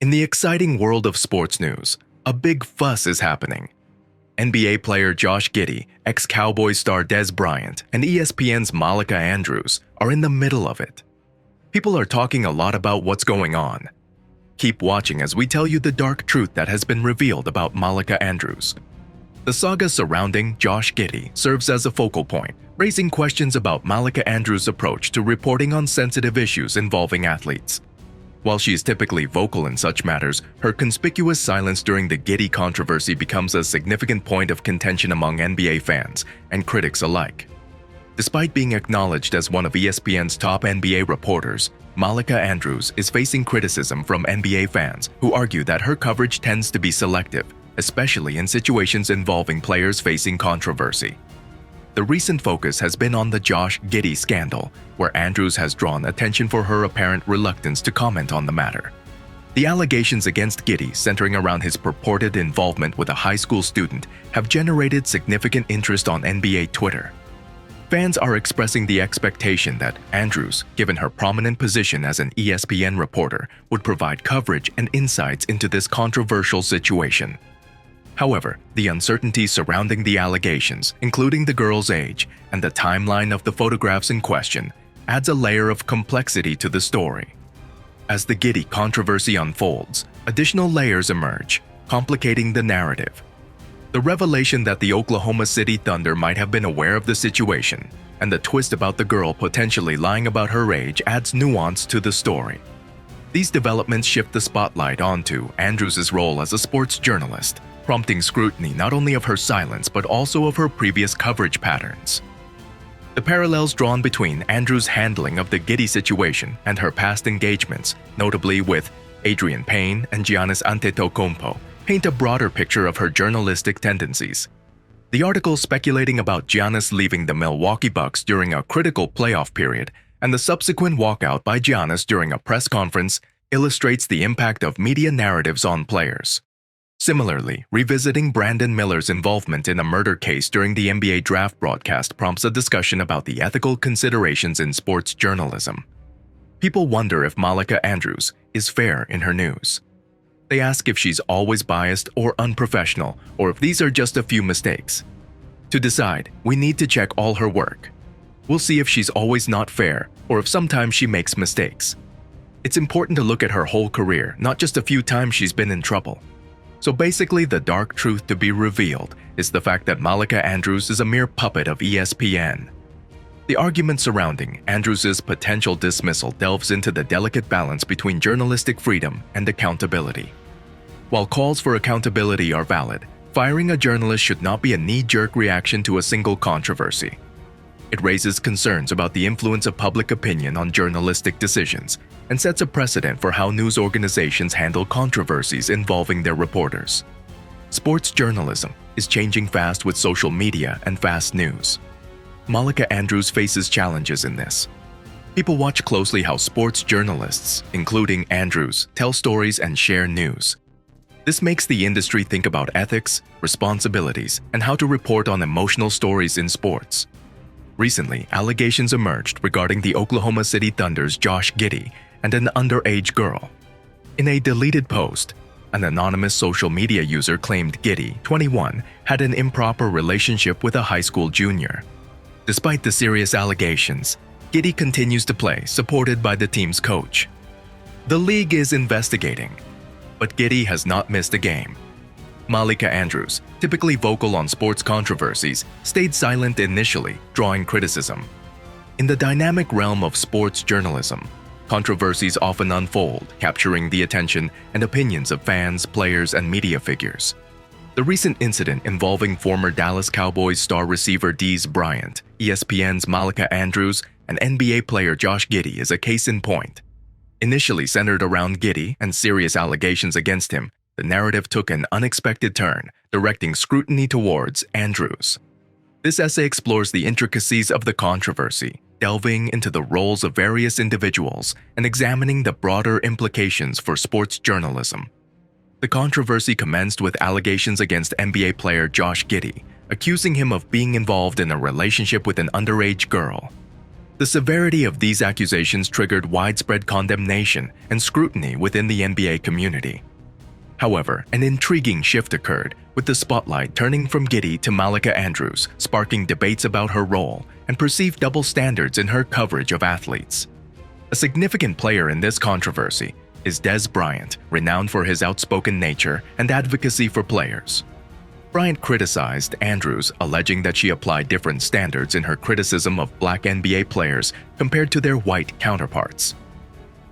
In the exciting world of sports news, a big fuss is happening. NBA player Josh Giddey, ex-Cowboys star Des Bryant, and ESPN's Malika Andrews are in the middle of it. People are talking a lot about what's going on. Keep watching as we tell you the dark truth that has been revealed about Malika Andrews. The saga surrounding Josh Giddey serves as a focal point, raising questions about Malika Andrews' approach to reporting on sensitive issues involving athletes. While she is typically vocal in such matters, her conspicuous silence during the Giddey controversy becomes a significant point of contention among NBA fans and critics alike. Despite being acknowledged as one of ESPN's top NBA reporters, Malika Andrews is facing criticism from NBA fans who argue that her coverage tends to be selective, especially in situations involving players facing controversy. The recent focus has been on the Josh Giddey scandal, where Andrews has drawn attention for her apparent reluctance to comment on the matter. The allegations against Giddey, centering around his purported involvement with a high school student, have generated significant interest on NBA Twitter. Fans are expressing the expectation that Andrews, given her prominent position as an ESPN reporter, would provide coverage and insights into this controversial situation. However, the uncertainty surrounding the allegations, including the girl's age and the timeline of the photographs in question, adds a layer of complexity to the story. As the Giddey controversy unfolds, additional layers emerge, complicating the narrative. The revelation that the Oklahoma City Thunder might have been aware of the situation, and the twist about the girl potentially lying about her age adds nuance to the story. These developments shift the spotlight onto Andrews' role as a sports journalist, prompting scrutiny not only of her silence but also of her previous coverage patterns. The parallels drawn between Andrews' handling of the Giddey situation and her past engagements, notably with Adrian Payne and Giannis Antetokounmpo, paint a broader picture of her journalistic tendencies. The article speculating about Giannis leaving the Milwaukee Bucks during a critical playoff period and the subsequent walkout by Giannis during a press conference illustrates the impact of media narratives on players. Similarly, revisiting Brandon Miller's involvement in a murder case during the NBA draft broadcast prompts a discussion about the ethical considerations in sports journalism. People wonder if Malika Andrews is fair in her news. They ask if she's always biased or unprofessional, or if these are just a few mistakes. To decide, we need to check all her work. We'll see if she's always not fair, or if sometimes she makes mistakes. It's important to look at her whole career, not just a few times she's been in trouble. So basically, the dark truth to be revealed is the fact that Malika Andrews is a mere puppet of ESPN. The argument surrounding Andrews' potential dismissal delves into the delicate balance between journalistic freedom and accountability. While calls for accountability are valid, firing a journalist should not be a knee-jerk reaction to a single controversy. It raises concerns about the influence of public opinion on journalistic decisions and sets a precedent for how news organizations handle controversies involving their reporters. Sports journalism is changing fast with social media and fast news. Malika Andrews faces challenges in this. People watch closely how sports journalists, including Andrews, tell stories and share news. This makes the industry think about ethics, responsibilities, and how to report on emotional stories in sports. Recently, allegations emerged regarding the Oklahoma City Thunder's Josh Giddey and an underage girl. In a deleted post, an anonymous social media user claimed Giddey, 21, had an improper relationship with a high school junior. Despite the serious allegations, Giddey continues to play, supported by the team's coach. The league is investigating, but Giddey has not missed a game. Malika Andrews, typically vocal on sports controversies, stayed silent initially, drawing criticism. In the dynamic realm of sports journalism, controversies often unfold, capturing the attention and opinions of fans, players, and media figures. The recent incident involving former Dallas Cowboys star receiver Des Bryant, ESPN's Malika Andrews, and NBA player Josh Giddey is a case in point. Initially centered around Giddey and serious allegations against him, the narrative took an unexpected turn, directing scrutiny towards Andrews. This essay explores the intricacies of the controversy, delving into the roles of various individuals and examining the broader implications for sports journalism. The controversy commenced with allegations against NBA player Josh Giddey, accusing him of being involved in a relationship with an underage girl. The severity of these accusations triggered widespread condemnation and scrutiny within the NBA community. However, an intriguing shift occurred, with the spotlight turning from Giddey to Malika Andrews, sparking debates about her role and perceived double standards in her coverage of athletes. A significant player in this controversy is Des Bryant, renowned for his outspoken nature and advocacy for players. Bryant criticized Andrews, alleging that she applied different standards in her criticism of Black NBA players compared to their white counterparts.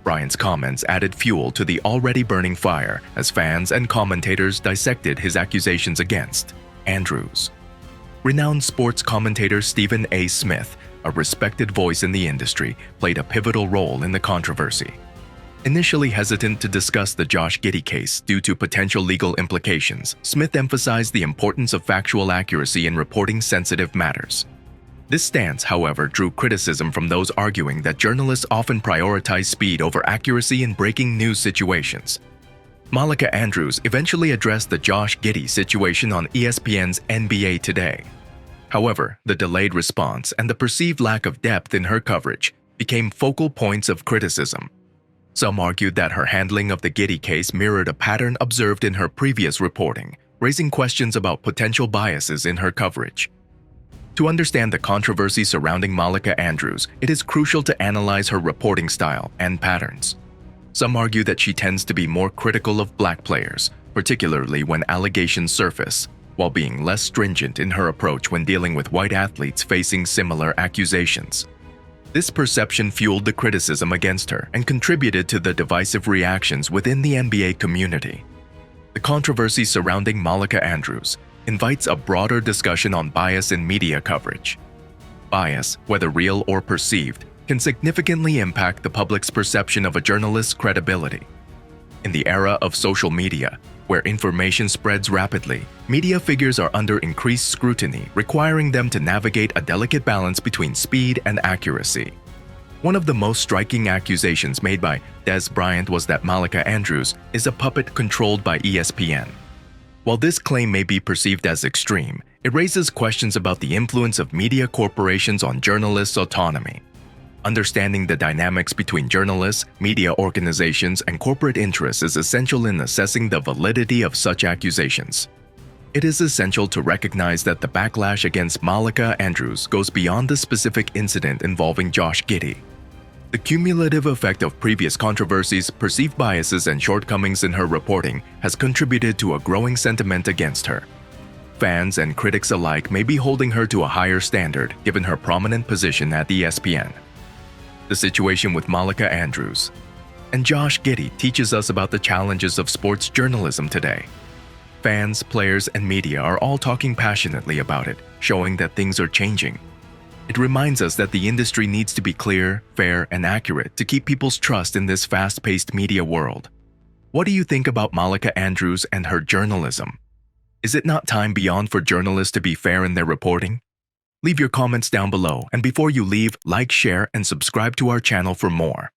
Bryant's comments added fuel to the already burning fire as fans and commentators dissected his accusations against Andrews. Renowned sports commentator Stephen A. Smith, a respected voice in the industry, played a pivotal role in the controversy. Initially hesitant to discuss the Josh Giddey case due to potential legal implications, Smith emphasized the importance of factual accuracy in reporting sensitive matters. This stance, however, drew criticism from those arguing that journalists often prioritize speed over accuracy in breaking news situations. Malika Andrews eventually addressed the Josh Giddey situation on ESPN's NBA Today. However, the delayed response and the perceived lack of depth in her coverage became focal points of criticism. Some argued that her handling of the Giddey case mirrored a pattern observed in her previous reporting, raising questions about potential biases in her coverage. To understand the controversy surrounding Malika Andrews, it is crucial to analyze her reporting style and patterns. Some argue that she tends to be more critical of Black players, particularly when allegations surface, while being less stringent in her approach when dealing with white athletes facing similar accusations. This perception fueled the criticism against her and contributed to the divisive reactions within the NBA community. The controversy surrounding Malika Andrews invites a broader discussion on bias in media coverage. Bias, whether real or perceived, can significantly impact the public's perception of a journalist's credibility. In the era of social media, where information spreads rapidly, media figures are under increased scrutiny, requiring them to navigate a delicate balance between speed and accuracy. One of the most striking accusations made by Des Bryant was that Malika Andrews is a puppet controlled by ESPN. While this claim may be perceived as extreme, it raises questions about the influence of media corporations on journalists' autonomy. Understanding the dynamics between journalists, media organizations, and corporate interests is essential in assessing the validity of such accusations. It is essential to recognize that the backlash against Malika Andrews goes beyond the specific incident involving Josh Giddey. The cumulative effect of previous controversies, perceived biases, and shortcomings in her reporting has contributed to a growing sentiment against her. Fans and critics alike may be holding her to a higher standard given her prominent position at ESPN. The situation with Malika Andrews and Josh Giddey teaches us about the challenges of sports journalism today. Fans, players, and media are all talking passionately about it, showing that things are changing. It reminds us that the industry needs to be clear, fair, and accurate to keep people's trust in this fast-paced media world. What do you think about Malika Andrews and her journalism? Is it not time beyond for journalists to be fair in their reporting? Leave your comments down below, and before you leave, like, share, and subscribe to our channel for more.